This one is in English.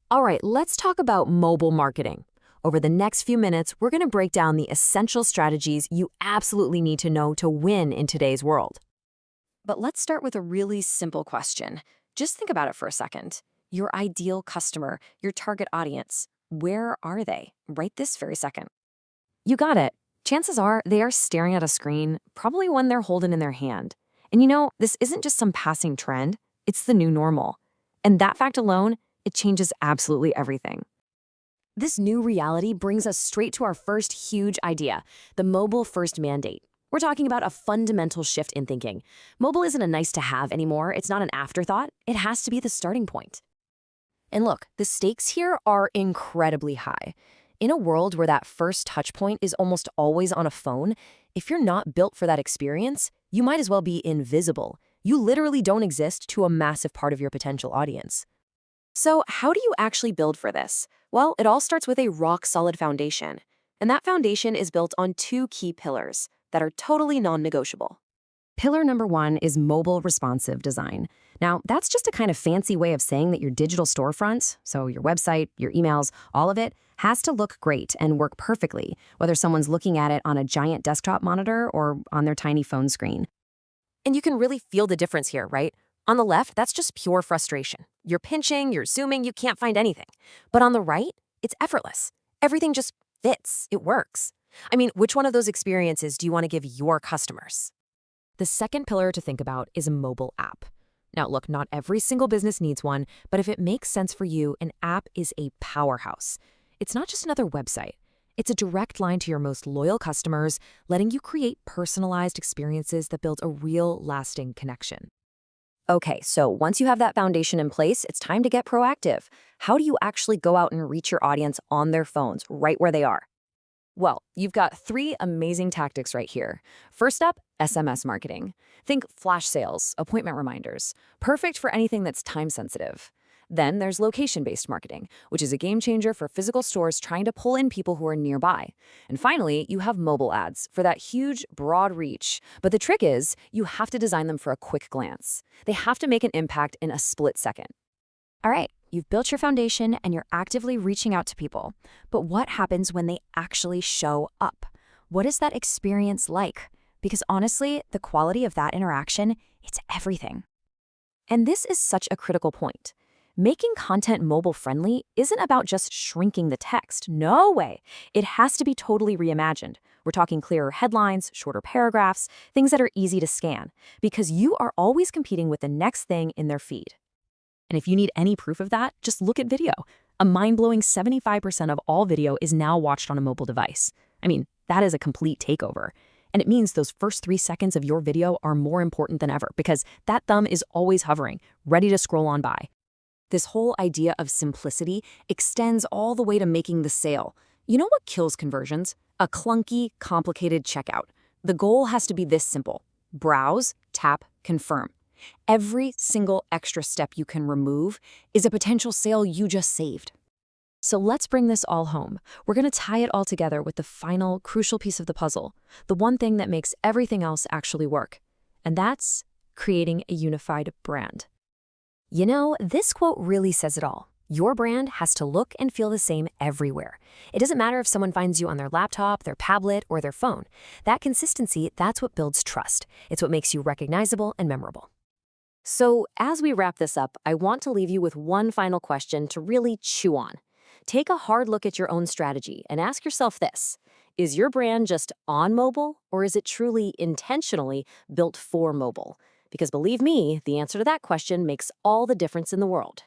All right, let's talk about mobile marketing. Over the next few minutes, we're going to break down the essential strategies you absolutely need to know to win in today's world. But let's start with a really simple question. Just think about it for a second. Your ideal customer, your target audience, where are they right this very second? You got it. Chances are they are staring at a screen, probably one they're holding in their hand. And this isn't just some passing trend, it's the new normal. And that fact alone, it changes absolutely everything. This new reality brings us straight to our first huge idea, the mobile first mandate. We're talking about a fundamental shift in thinking. Mobile isn't a nice to have anymore, it's not an afterthought, it has to be the starting point. And look, the stakes here are incredibly high. In a world where that first touch point is almost always on a phone, if you're not built for that experience, you might as well be invisible. You literally don't exist to a massive part of your potential audience. So how do you actually build for this? Well, it all starts with a rock-solid foundation. And that foundation is built on two key pillars that are totally non-negotiable. Pillar number one is mobile responsive design. Now, that's just a kind of fancy way of saying that your digital storefront, so your website, your emails, all of it, has to look great and work perfectly, whether someone's looking at it on a giant desktop monitor or on their tiny phone screen. And you can really feel the difference here, right? On the left, that's just pure frustration. You're pinching, you're zooming, you can't find anything. But on the right, it's effortless. Everything just fits, it works. I mean, which one of those experiences do you want to give your customers? The second pillar to think about is a mobile app. Now, look, not every single business needs one, but if it makes sense for you, an app is a powerhouse. It's not just another website. It's a direct line to your most loyal customers, letting you create personalized experiences that build a real, lasting connection. Okay, so once you have that foundation in place, it's time to get proactive. How do you actually go out and reach your audience on their phones, right where they are? Well, you've got three amazing tactics right here. First up, SMS marketing. Think flash sales, appointment reminders. Perfect for anything that's time sensitive. Then there's location-based marketing, which is a game changer for physical stores trying to pull in people who are nearby. And finally, you have mobile ads for that huge, broad reach. But the trick is, you have to design them for a quick glance. They have to make an impact in a split second. All right, you've built your foundation and you're actively reaching out to people. But what happens when they actually show up? What is that experience like? Because honestly, the quality of that interaction, it's everything. And this is such a critical point. Making content mobile-friendly isn't about just shrinking the text. No way. It has to be totally reimagined. We're talking clearer headlines, shorter paragraphs, things that are easy to scan, because you are always competing with the next thing in their feed. And if you need any proof of that, just look at video. A mind-blowing 75% of all video is now watched on a mobile device. I mean, that is a complete takeover. And it means those first 3 seconds of your video are more important than ever because that thumb is always hovering, ready to scroll on by. This whole idea of simplicity extends all the way to making the sale. You know what kills conversions? A clunky, complicated checkout. The goal has to be this simple. Browse, tap, confirm. Every single extra step you can remove is a potential sale you just saved. So let's bring this all home. We're going to tie it all together with the final, crucial piece of the puzzle, the one thing that makes everything else actually work. And that's creating a unified brand. This quote really says it all. Your brand has to look and feel the same everywhere. It doesn't matter if someone finds you on their laptop, their tablet, or their phone. That consistency, that's what builds trust. It's what makes you recognizable and memorable. So as we wrap this up, I want to leave you with one final question to really chew on. Take a hard look at your own strategy and ask yourself this. Is your brand just on mobile, or is it truly intentionally built for mobile? Because believe me, the answer to that question makes all the difference in the world.